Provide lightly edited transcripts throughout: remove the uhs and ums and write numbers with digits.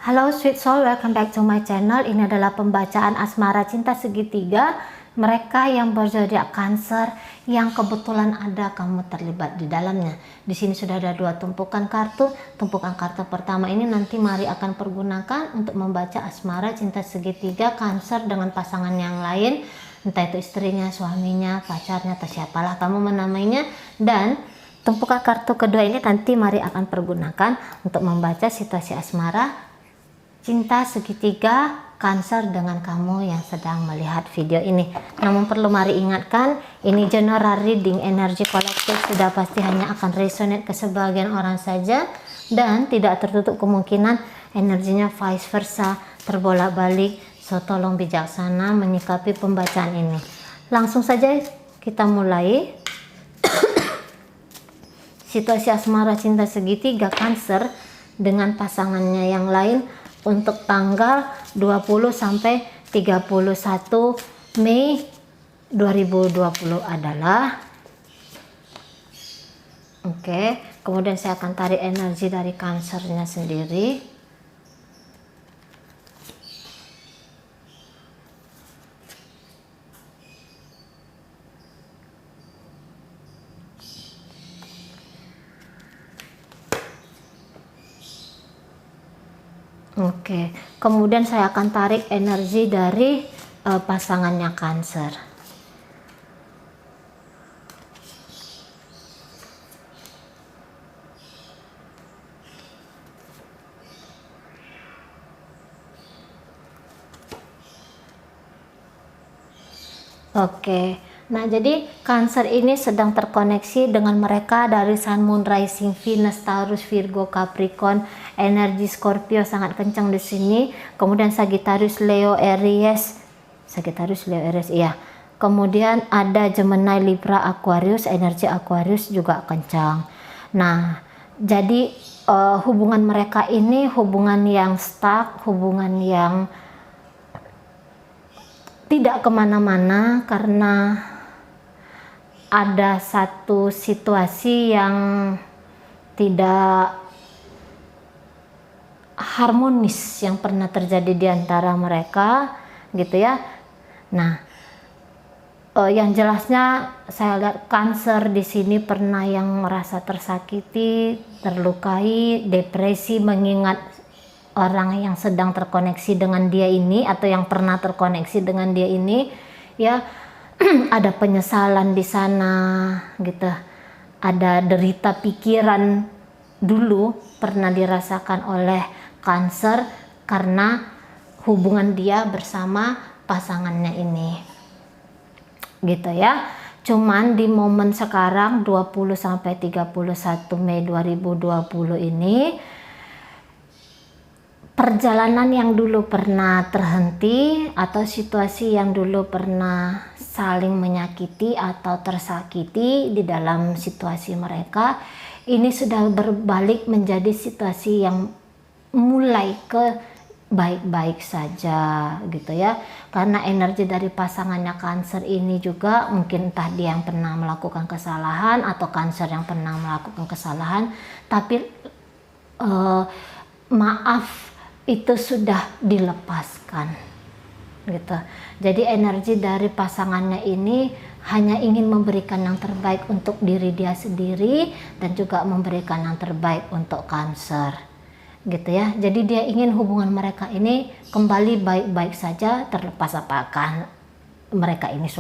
Halo sweet soul, welcome back to my channel. Ini adalah pembacaan asmara cinta segitiga mereka yang berzodiak Cancer yang kebetulan ada kamu terlibat di dalamnya. Di sini sudah ada dua tumpukan kartu. Tumpukan kartu pertama ini nanti Mari akan pergunakan untuk membaca asmara cinta segitiga Cancer dengan pasangan yang lain, entah itu istrinya, suaminya, pacarnya, atau siapalah kamu menamainya. Dan tumpukan kartu kedua ini nanti Mari akan pergunakan untuk membaca situasi asmara cinta segitiga Cancer dengan kamu yang sedang melihat video ini. Namun perlu Mari ingatkan, ini general reading, energi kolektif sudah pasti hanya akan resonate ke sebagian orang saja dan tidak tertutup kemungkinan energinya vice versa, terbolak-balik. So tolong bijaksana menyikapi pembacaan ini. Langsung saja kita mulai. Situasi asmara cinta segitiga Cancer dengan pasangannya yang lain untuk tanggal 20 sampai 31 Mei 2020 adalah kemudian saya akan tarik energi dari Cancernya sendiri. Kemudian saya akan tarik energi dari pasangannya Cancer. Nah jadi Cancer ini sedang terkoneksi dengan mereka dari Sun, Moon, Rising, Venus, Taurus, Virgo, Capricorn, energi Scorpio sangat kencang di sini. Kemudian Sagittarius, Leo, Aries, iya. Kemudian ada Gemini, Libra, Aquarius, energi Aquarius juga kencang. Nah, jadi hubungan mereka ini hubungan yang stuck, hubungan yang tidak kemana-mana karena ada satu situasi yang tidak harmonis yang pernah terjadi di antara mereka, gitu ya. Nah, yang jelasnya saya lihat Cancer di sini pernah yang merasa tersakiti, terlukai, depresi, mengingat orang yang sedang terkoneksi dengan dia ini atau yang pernah terkoneksi dengan dia ini, ya. Ada penyesalan di sana, gitu. Ada derita pikiran dulu pernah dirasakan oleh Cancer karena hubungan dia bersama pasangannya ini, gitu ya. Cuman di momen sekarang 20 sampai 31 Mei 2020 ini, perjalanan yang dulu pernah terhenti atau situasi yang dulu pernah saling menyakiti atau tersakiti di dalam situasi mereka ini sudah berbalik menjadi situasi yang mulai ke baik-baik saja, gitu ya. Karena energi dari pasangannya Cancer ini juga mungkin entah dia yang pernah melakukan kesalahan atau Cancer yang pernah melakukan kesalahan, tapi maaf itu sudah dilepaskan, gitu. Jadi energi dari pasangannya ini hanya ingin memberikan yang terbaik untuk diri dia sendiri dan juga memberikan yang terbaik untuk Cancer, gitu ya. Jadi dia ingin hubungan mereka ini kembali baik-baik saja, terlepas apakah mereka ini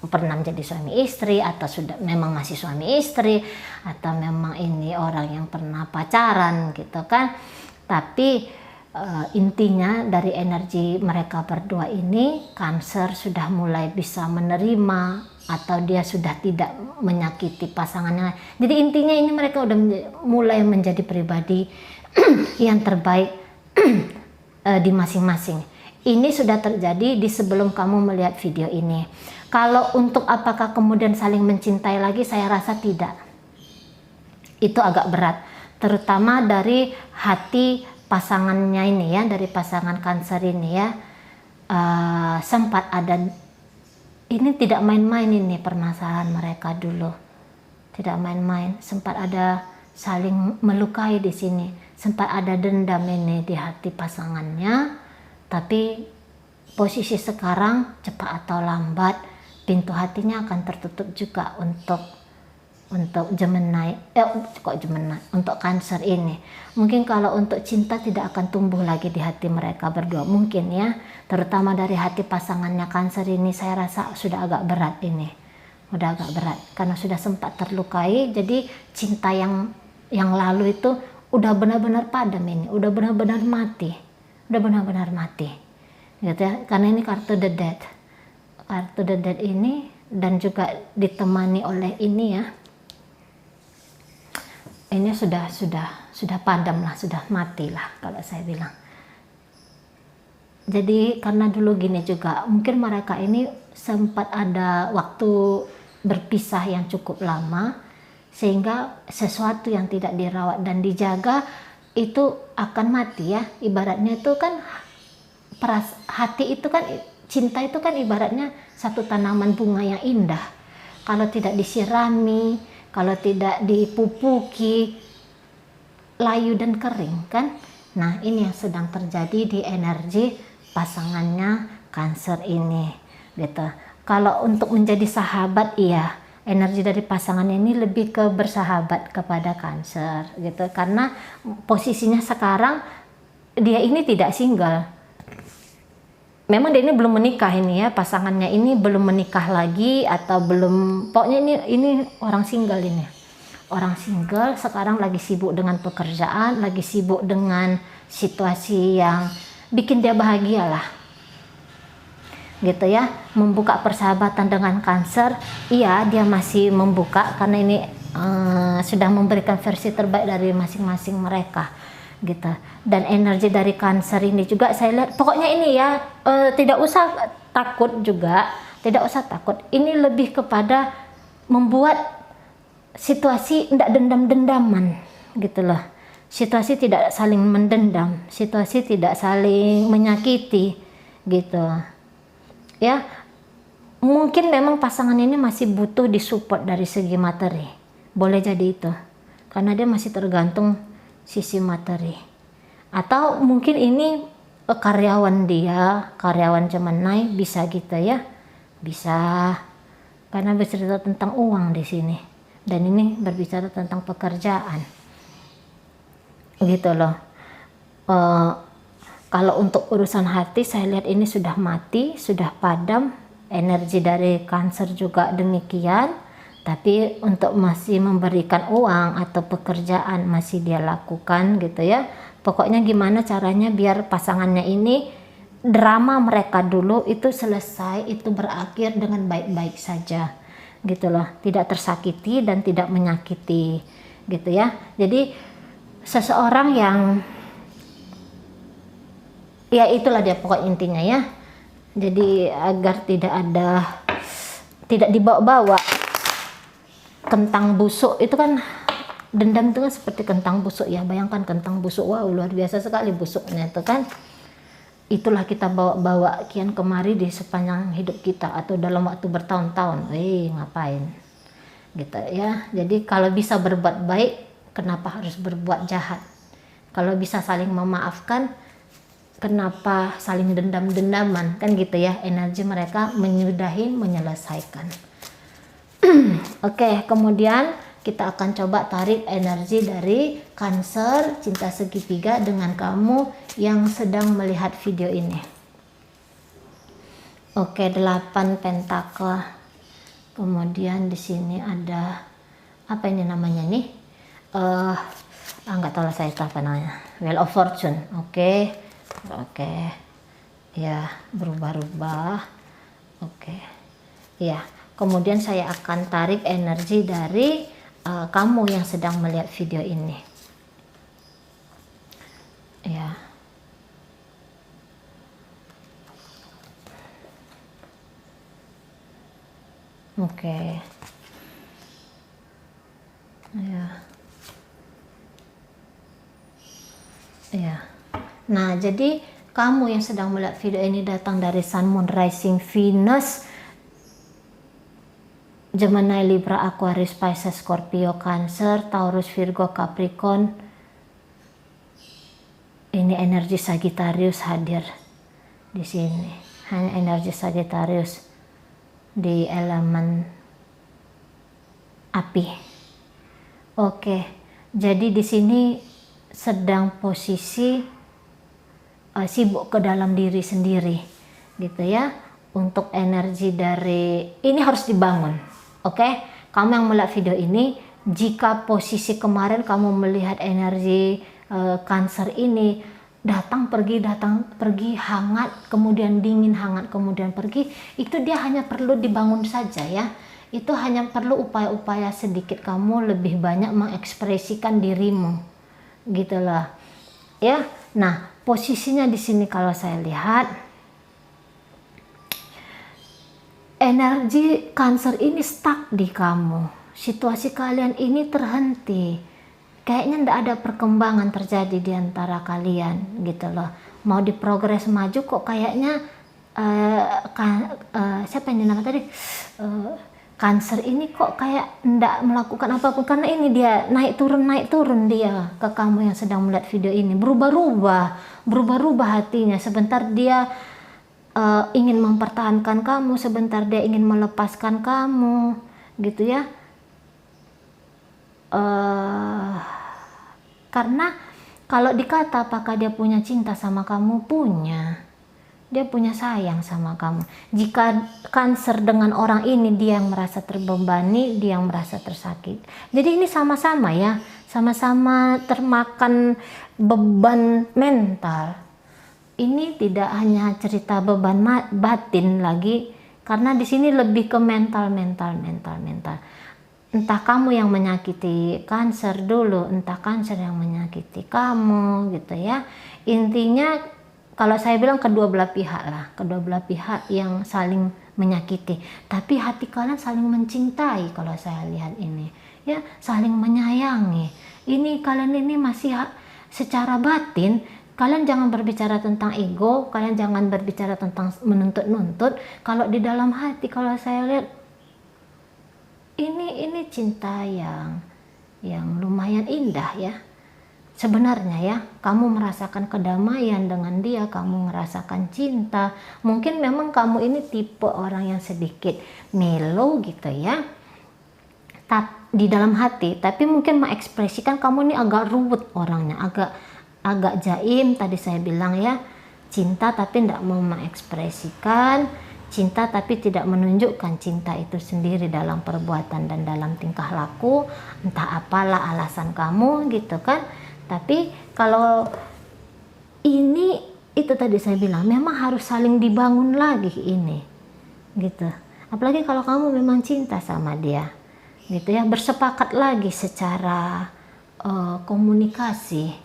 pernah menjadi suami istri atau sudah memang masih suami istri atau memang ini orang yang pernah pacaran, gitu kan. Tapi intinya dari energi mereka berdua ini, Cancer sudah mulai bisa menerima atau dia sudah tidak menyakiti pasangannya. Jadi intinya ini mereka udah mulai menjadi pribadi yang terbaik di masing-masing. Ini sudah terjadi di sebelum kamu melihat video ini. Kalau untuk apakah kemudian saling mencintai lagi, saya rasa tidak. Itu agak berat, terutama dari hati pasangannya ini ya, dari pasangan Cancer ini ya. Sempat ada, ini tidak main-main ini permasalahan mereka dulu, tidak main-main, sempat ada saling melukai di sini, sempat ada dendam ini di hati pasangannya, tapi posisi sekarang cepat atau lambat pintu hatinya akan tertutup juga untuk Gemini, untuk Cancer ini. Mungkin kalau untuk cinta tidak akan tumbuh lagi di hati mereka berdua, mungkin ya, terutama dari hati pasangannya Cancer ini. Saya rasa sudah agak berat ini, udah agak berat karena sudah sempat terlukai. Jadi cinta yang lalu itu udah benar-benar padam ini, udah benar-benar mati, gitu ya. Karena ini kartu the death ini, dan juga ditemani oleh ini ya. Ini sudah padam lah, sudah mati lah kalau saya bilang. Jadi karena dulu gini juga, mungkin mereka ini sempat ada waktu berpisah yang cukup lama, sehingga sesuatu yang tidak dirawat dan dijaga itu akan mati ya. Ibaratnya itu kan hati itu kan, cinta itu kan ibaratnya satu tanaman bunga yang indah. Kalau tidak disirami, kalau tidak dipupuki, layu dan kering kan. Nah, ini yang sedang terjadi di energi pasangannya Cancer ini, gitu. Kalau untuk menjadi sahabat, iya, energi dari pasangan ini lebih ke bersahabat kepada Cancer, gitu. Karena posisinya sekarang dia ini tidak single. Memang dia ini belum menikah ini ya, pasangannya ini belum menikah lagi atau belum, pokoknya ini orang single ini. Orang single sekarang lagi sibuk dengan pekerjaan, lagi sibuk dengan situasi yang bikin dia bahagia lah. Gitu ya, membuka persahabatan dengan Cancer, iya dia masih membuka karena ini sudah memberikan versi terbaik dari masing-masing mereka. Gitu. Dan energi dari Cancer ini juga saya lihat, pokoknya ini ya, tidak usah takut juga, tidak usah takut. Ini lebih kepada membuat situasi tidak dendam-dendaman gitu loh. Situasi tidak saling mendendam, situasi tidak saling menyakiti gitu ya. Mungkin memang pasangan ini masih butuh disupport dari segi materi, boleh jadi itu, karena dia masih tergantung sisi materi. Atau mungkin ini karyawan dia, karyawan Gemini, bisa gitu ya, bisa, karena bercerita tentang uang di sini, dan ini berbicara tentang pekerjaan, gitu loh. Kalau untuk urusan hati saya lihat ini sudah mati, sudah padam. Energi dari Cancer juga demikian. Tapi untuk masih memberikan uang atau pekerjaan masih dia lakukan gitu ya. Pokoknya gimana caranya biar pasangannya ini, drama mereka dulu itu selesai, itu berakhir dengan baik-baik saja gitu loh. Tidak tersakiti dan tidak menyakiti gitu ya. Jadi seseorang yang, ya itulah dia pokok intinya ya. Jadi agar tidak dibawa-bawa. Kentang busuk itu kan, dendam itu kan seperti kentang busuk ya. Bayangkan kentang busuk, wow luar biasa sekali busuknya itu kan. Itulah kita bawa-bawa kian kemari di sepanjang hidup kita atau dalam waktu bertahun-tahun. Ngapain gitu ya. Jadi kalau bisa berbuat baik, kenapa harus berbuat jahat? Kalau bisa saling memaafkan, kenapa saling dendam-dendaman, kan gitu ya. Energi mereka menyudahi, menyelesaikan. Oke, kemudian kita akan coba tarik energi dari Cancer, cinta segitiga, dengan kamu yang sedang melihat video ini. Oke, 8 pentakel. Kemudian di sini ada apa ini namanya nih? Nggak tahu lah saya apa namanya. Wheel of Fortune. Oke. Ya, berubah-ubah. Oke. Ya. Kemudian saya akan tarik energi dari kamu yang sedang melihat video ini. Ya. Oke. Ya. Ya. Nah, jadi kamu yang sedang melihat video ini datang dari Sun, Moon, Rising, Venus, Gemini, Libra, Aquarius, Pisces, Scorpio, Cancer, Taurus, Virgo, Capricorn, Ini energi Sagittarius hadir di sini. Hanya energi Sagittarius di elemen api. Oke, jadi di sini sedang posisi sibuk ke dalam diri sendiri, gitu ya. Untuk energi dari ini harus dibangun. Oke, kamu yang melihat video ini, jika posisi kemarin kamu melihat energi Cancer ini datang pergi, hangat kemudian dingin, hangat kemudian pergi, itu dia hanya perlu dibangun saja ya. Itu hanya perlu upaya-upaya sedikit, kamu lebih banyak mengekspresikan dirimu, gitulah ya. Nah, posisinya di sini kalau saya lihat energi Cancer ini stuck di kamu. Situasi kalian ini terhenti. Kayaknya ndak ada perkembangan terjadi di antara kalian, gitu loh. Mau diprogres maju kok kayaknya siapa yang nama tadi? Cancer ini kok kayak ndak melakukan apapun, karena ini dia naik turun dia ke kamu yang sedang melihat video ini. Berubah-ubah hatinya. Sebentar dia ingin mempertahankan kamu, sebentar dia ingin melepaskan kamu, gitu ya. Karena kalau dikata apakah dia punya cinta sama kamu, dia punya sayang sama kamu. Jika Cancer dengan orang ini dia yang merasa terbebani, dia yang merasa tersakiti. Jadi ini sama-sama ya, sama-sama termakan beban mental. Ini tidak hanya cerita beban batin lagi, karena di sini lebih ke mental. Entah kamu yang menyakiti Cancer dulu, entah Cancer yang menyakiti kamu, gitu ya. Intinya kalau saya bilang kedua belah pihak yang saling menyakiti, tapi hati kalian saling mencintai. Kalau saya lihat ini ya, saling menyayangi. Ini kalian ini masih secara batin, kalian jangan berbicara tentang ego, kalian jangan berbicara tentang menuntut-nuntut. Kalau di dalam hati, kalau saya lihat ini cinta yang lumayan indah ya. Sebenarnya ya, kamu merasakan kedamaian dengan dia, kamu merasakan cinta. Mungkin memang kamu ini tipe orang yang sedikit melo gitu ya, di dalam hati, tapi mungkin mengekspresikan kamu ini agak ruwet orangnya, agak jaim. Tadi saya bilang ya, cinta tapi tidak mau mengekspresikan cinta, tapi tidak menunjukkan cinta itu sendiri dalam perbuatan dan dalam tingkah laku. Entah apalah alasan kamu, gitu kan. Tapi kalau ini, itu tadi saya bilang, memang harus saling dibangun lagi ini, gitu. Apalagi kalau kamu memang cinta sama dia, gitu ya. Bersepakat lagi secara komunikasi,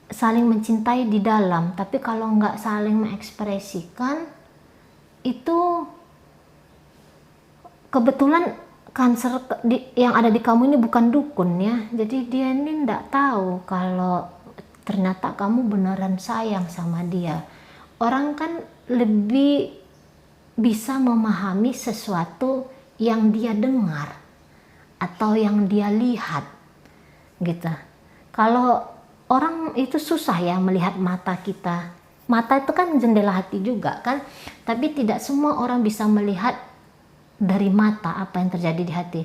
saling mencintai di dalam. Tapi kalau nggak saling mengekspresikan, itu kebetulan Cancer yang ada di kamu ini bukan dukun ya, jadi dia ini ndak tahu kalau ternyata kamu beneran sayang sama dia. Orang kan lebih bisa memahami sesuatu yang dia dengar atau yang dia lihat, gitu. Kalau orang itu susah ya melihat mata kita. Mata itu kan jendela hati juga kan, tapi tidak semua orang bisa melihat dari mata apa yang terjadi di hati.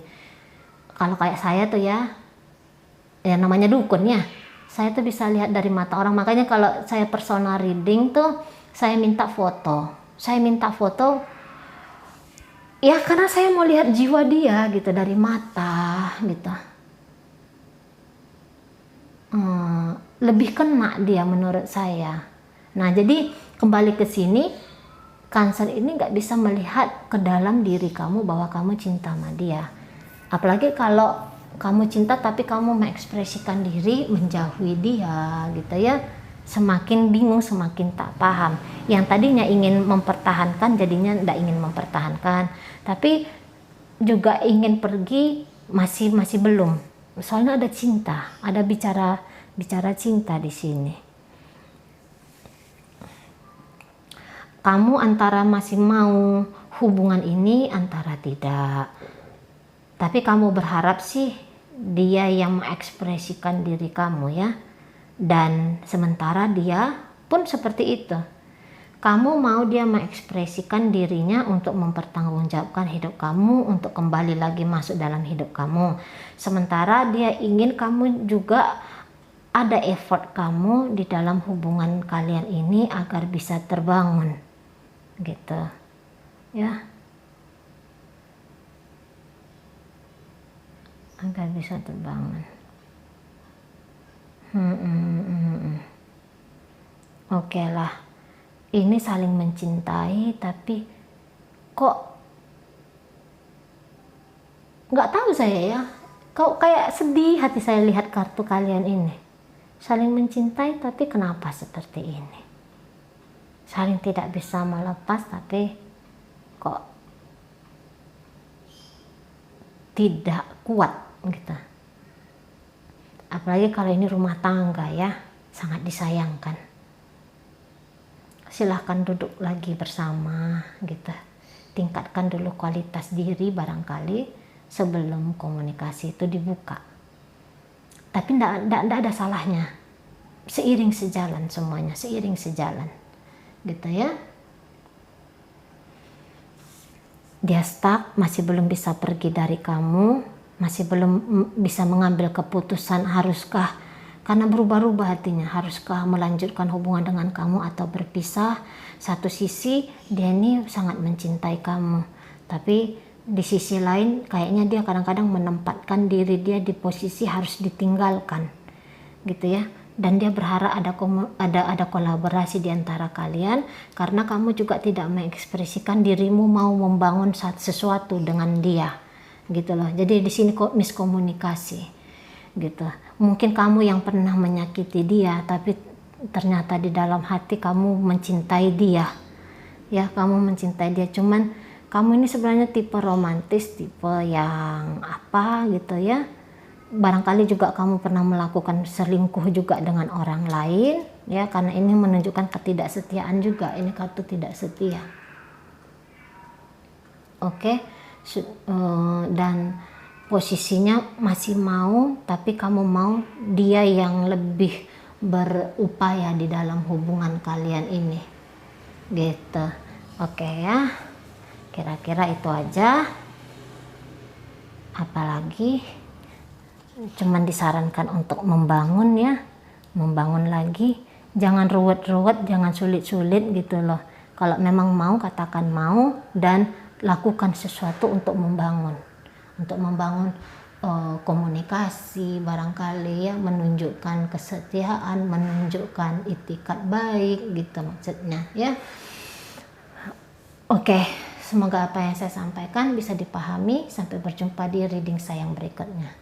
Kalau kayak saya tuh ya namanya dukun ya, saya tuh bisa lihat dari mata orang. Makanya kalau saya personal reading tuh saya minta foto ya, karena saya mau lihat jiwa dia gitu dari mata gitu. Lebih kena dia menurut saya. Nah, jadi kembali ke sini, Cancer ini nggak bisa melihat ke dalam diri kamu bahwa kamu cinta sama dia. Apalagi kalau kamu cinta tapi kamu mengekspresikan diri menjauhi dia, gitu ya. Semakin bingung, semakin tak paham. Yang tadinya ingin mempertahankan jadinya nggak ingin mempertahankan, tapi juga ingin pergi masih belum. Soalnya ada cinta, ada bicara cinta di sini. Kamu antara masih mau hubungan ini, antara tidak. Tapi kamu berharap sih dia yang mengekspresikan diri kamu ya. Dan sementara dia pun seperti itu. Kamu mau dia mengekspresikan dirinya untuk mempertanggungjawabkan hidup kamu, untuk kembali lagi masuk dalam hidup kamu. Sementara dia ingin kamu juga ada effort kamu di dalam hubungan kalian ini agar bisa terbangun. Gitu. Ya. Agar bisa terbangun. Oke lah. Ini saling mencintai, tapi kok nggak tahu saya ya. Kok kayak sedih hati saya lihat kartu kalian ini. Saling mencintai, tapi kenapa seperti ini? Saling tidak bisa melepas, tapi kok tidak kuat gitu. Apalagi kalau ini rumah tangga ya, sangat disayangkan. Silahkan duduk lagi bersama gitu. Tingkatkan dulu kualitas diri barangkali sebelum komunikasi itu dibuka. Tapi tidak ada salahnya. Seiring sejalan semuanya, seiring sejalan. Gitu ya. Dia stuck, masih belum bisa pergi dari kamu, masih belum bisa mengambil keputusan haruskah, karena berubah-ubah hatinya, haruskah melanjutkan hubungan dengan kamu atau berpisah. Satu sisi dia ini sangat mencintai kamu, tapi di sisi lain kayaknya dia kadang-kadang menempatkan diri dia di posisi harus ditinggalkan gitu ya. Dan dia berharap ada kolaborasi di antara kalian, karena kamu juga tidak mengekspresikan dirimu mau membangun sesuatu dengan dia gitu loh. Jadi di sini kok miskomunikasi gitu. Mungkin kamu yang pernah menyakiti dia, tapi ternyata di dalam hati kamu mencintai dia. Ya, kamu mencintai dia, cuman kamu ini sebenarnya tipe romantis, tipe yang apa gitu ya. Barangkali juga kamu pernah melakukan selingkuh juga dengan orang lain ya, karena ini menunjukkan ketidaksetiaan juga. Ini kartu tidak setia. Oke. Dan posisinya masih mau, tapi kamu mau dia yang lebih berupaya di dalam hubungan kalian ini gitu. Oke ya, kira-kira itu aja. Apalagi cuman disarankan untuk membangun ya, membangun lagi, jangan ruwet-ruwet, jangan sulit-sulit gitu loh. Kalau memang mau, katakan mau dan lakukan sesuatu untuk membangun komunikasi barangkali ya, menunjukkan kesetiaan, menunjukkan itikat baik gitu maksudnya ya. Oke, semoga apa yang saya sampaikan bisa dipahami. Sampai berjumpa di reading saya yang berikutnya.